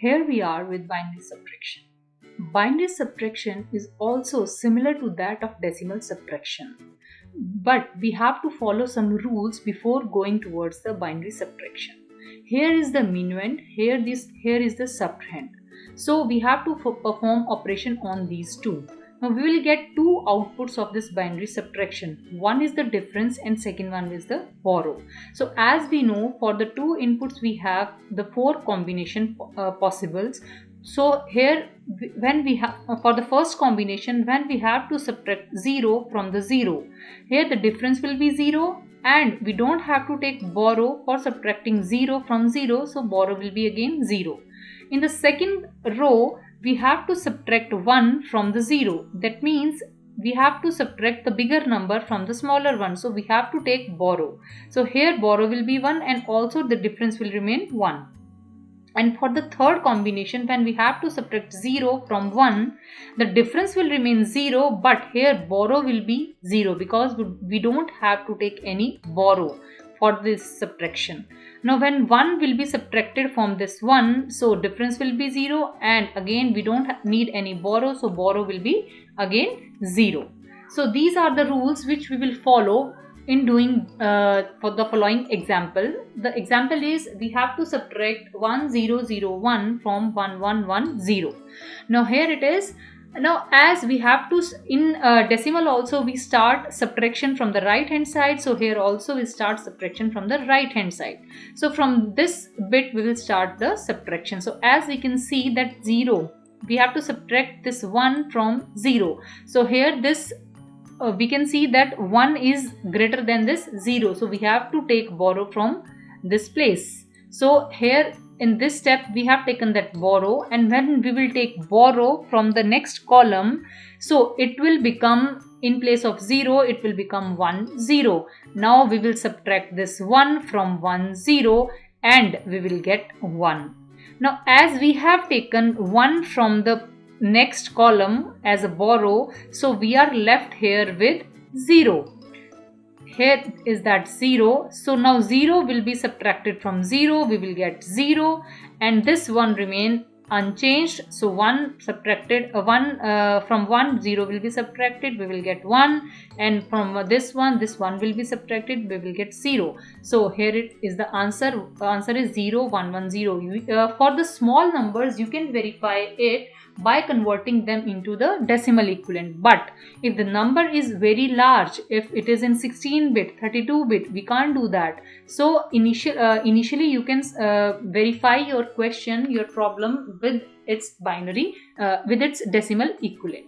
Here we are with binary subtraction. Binary subtraction is also similar to that of decimal subtraction, but we have to follow some rules before going towards the binary subtraction. Here is the minuend, here is the subtrahend. So we have to perform operation on these two. Now we will get two outputs of this binary subtraction. One is the difference and second one is the borrow. So as we know, for the two inputs we have the four combination possibles. So here when we have for the first combination, when we have to subtract 0 from the 0, here the difference will be 0 and we don't have to take borrow for subtracting 0 from 0, so borrow will be again 0. In the second row, we have to subtract 1 from the 0. That means we have to subtract the bigger number from the smaller one. So we have to take borrow. So here borrow will be 1 and also the difference will remain 1. And for the third combination, when we have to subtract 0 from 1, the difference will remain 0, but here borrow will be 0 because we don't have to take any borrow for this subtraction. Now when 1 will be subtracted from this 1, so difference will be 0 and again we don't need any borrow, so borrow will be again 0. So these are the rules which we will follow in doing for the following example. The example is we have to subtract 1001 from 1110. Now here it is. Now as we have to in decimal also we start subtraction from the right hand side, so here also we start subtraction from the right hand side. So from this bit we will start the subtraction. So as we can see that 0, we have to subtract this 1 from 0. So here this we can see that 1 is greater than this 0, so we have to take borrow from this place. So here in this step we have taken that borrow, and when we will take borrow from the next column, so it will become, in place of 0 it will become 1 0. Now we will subtract this 1 from 1 0 and we will get 1. Now as we have taken 1 from the next column as a borrow, so we are left here with 0. Here is that 0, so now 0 will be subtracted from 0, we will get 0 and this one remain unchanged. So 1 subtracted from 1, 0 will be subtracted, we will get 1, and from this one will be subtracted, we will get 0. So here it is the answer. The answer is 0 1 1 0. For the small numbers you can verify it by converting them into the decimal equivalent, but if the number is very large, if it is in 16-bit 32-bit, we can't do that. So initially you can verify your question, your problem with its binary with its decimal equivalent.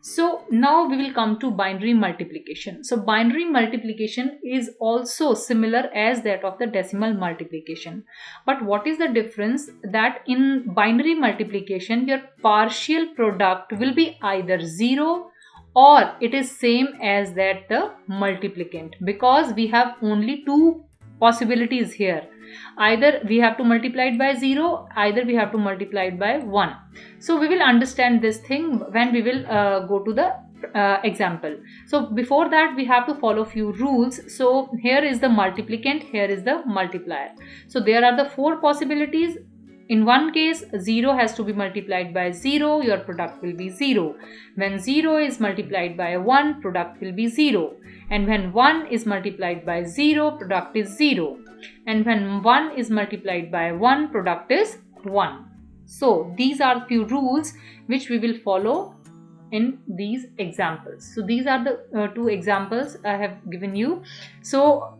So now we will come to binary multiplication. So binary multiplication is also similar as that of the decimal multiplication. But what is the difference? That in binary multiplication, your partial product will be either 0 or it is same as that the multiplicand, because we have only two possibilities here. Either we have to multiply it by 0, either we have to multiply it by 1. So we will understand this thing when we will go to the example. So before that we have to follow few rules. So here is the multiplicand, here is the multiplier. So there are the four possibilities. In one case 0 has to be multiplied by 0, your product will be 0. When 0 is multiplied by 1, product will be 0. And when 1 is multiplied by 0, product is 0. And when 1 is multiplied by 1, product is 1. So these are few rules which we will follow in these examples. So these are the two examples I have given you. So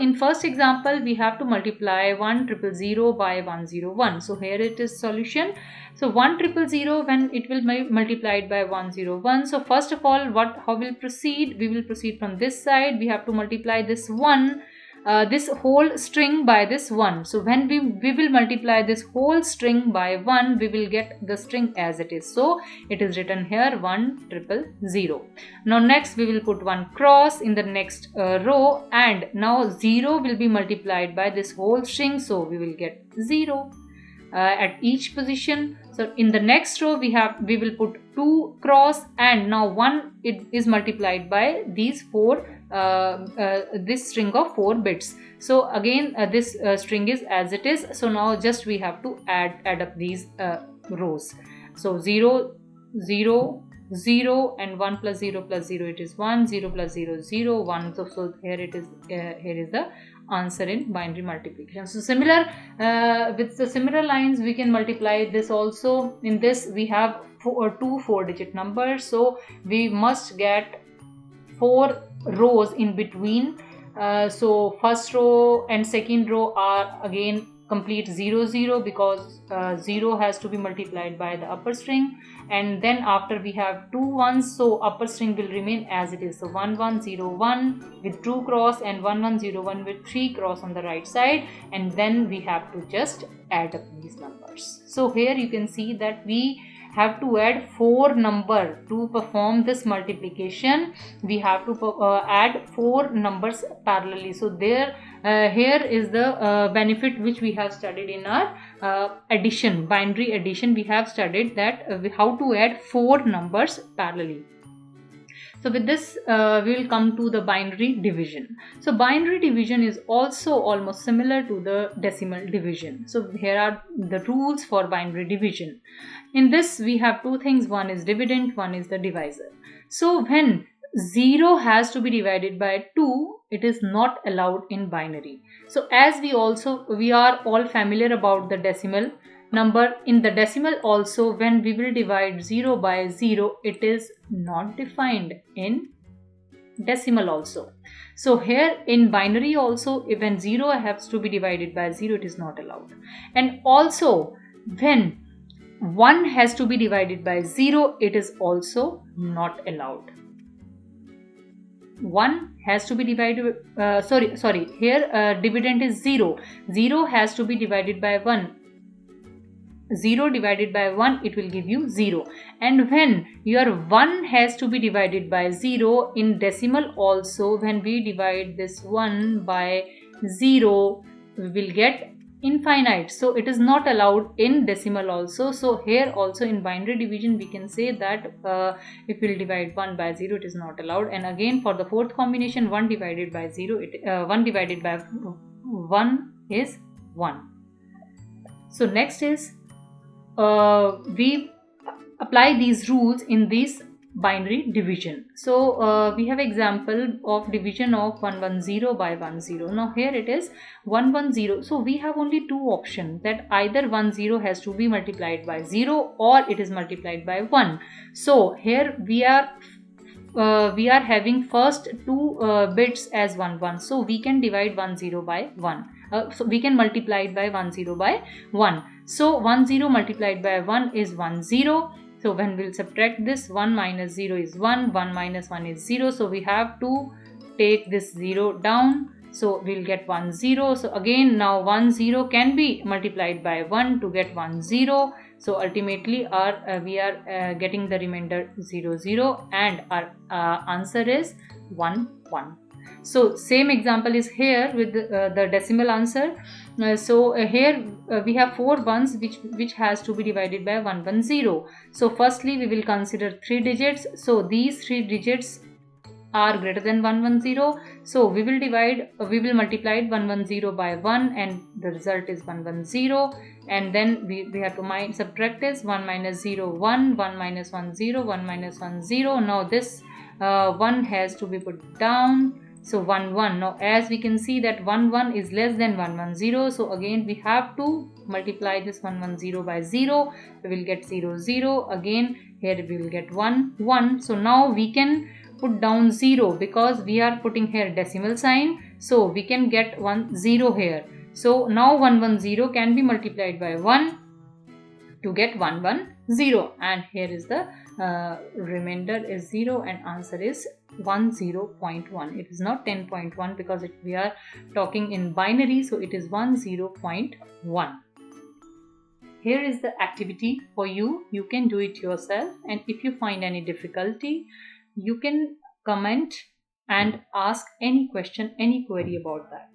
in first example we have to multiply 1000 by 101. So here it is solution. So 1000 when it will be multiplied by 101. So first of all how we'll proceed? We will proceed from this side. We have to multiply this 1. This whole string by this 1. So when we will multiply this whole string by 1, we will get the string as it is. So it is written here 1000. Now next we will put 1 cross in the next row, and now 0 will be multiplied by this whole string. So we will get 0 at each position. So in the next row we will put 2 cross, and now 1 it is multiplied by these 4 this string of 4 bits. So again this string is as it is. So now just we have to add up these rows. So 0 0 0 and 1 plus 0 plus 0, it is 1, 0 plus 0 0 1. So here it is, here is the answer in binary multiplication. So similar with the similar lines we can multiply this also. In this we have two 4-digit numbers, so we must get 4 rows in between. So first row and second row are again complete 0 0, because 0 has to be multiplied by the upper string, and then after we have 2 ones, so upper string will remain as it is. So 1 1 0 1 with 2 cross and 1 1 0 1 with 3 cross on the right side, and then we have to just add up these numbers. So here you can see that we have to add 4 number to perform this multiplication. We have to add 4 numbers parallelly. So there here is the benefit which we have studied in our addition, binary addition. We have studied that how to add 4 numbers parallelly. So with this we will come to the binary division. So binary division is also almost similar to the decimal division. So here are the rules for binary division. In this we have two things, one is dividend, one is the divisor. So when 0 has to be divided by 2, it is not allowed in binary. So as we are all familiar about the decimal number, in the decimal also when we will divide 0 by 0, it is not defined in decimal also. So here in binary also, when 0 has to be divided by 0, it is not allowed. And also when 1 has to be divided by 0, it is also not allowed. 1 has to be divided, here dividend is 0. 0 has to be divided by 1. 0 divided by 1, it will give you 0. And when your 1 has to be divided by 0 in decimal also, when we divide this 1 by 0, we will get infinite. So it is not allowed in decimal also. So here also in binary division we can say that if we will divide 1 by 0, it is not allowed. And again for the fourth combination, 1 divided by 0, 1 divided by 1 is 1. So next is we apply these rules in this binary division. So we have example of division of 110 by 10. Now here it is 110. So we have only two options, that either 10 has to be multiplied by 0 or it is multiplied by 1. So here we are having first two bits as 1 so we can divide 10 by 1. So we can multiply it by 10 by 1. So 10 multiplied by 1 is 10. So when we'll subtract this, 1 minus 0 is 1, 1 minus 1 is 0. So we have to take this 0 down. So we'll get 10. So again now 10 can be multiplied by 1 to get 10. So ultimately we are getting the remainder 0 and our answer is 1. So same example is here with the decimal answer. Here we have 4 ones which has to be divided by 110. So firstly we will consider 3 digits. So these 3 digits are greater than 110. So we will multiply 110 by 1 and the result is 110. And then we have to subtract this 1 minus 0 1, 1 minus 1 0, 1 minus 1 0. Now this 1 has to be put down. So 1 1. Now as we can see that 1 1 is less than 110. So again we have to multiply this 110 by 0. We will get 0. Again here we will get 1 1. So now we can put down 0 because we are putting here decimal sign. So we can get 0 here. So now 110 can be multiplied by 1 to get 110. And here is the remainder is 0 and answer is 10.1. It is not 10.1 because we are talking in binary, so it is 10.1. Here is the activity for you. You can do it yourself, and if you find any difficulty, you can comment and ask any question, any query about that.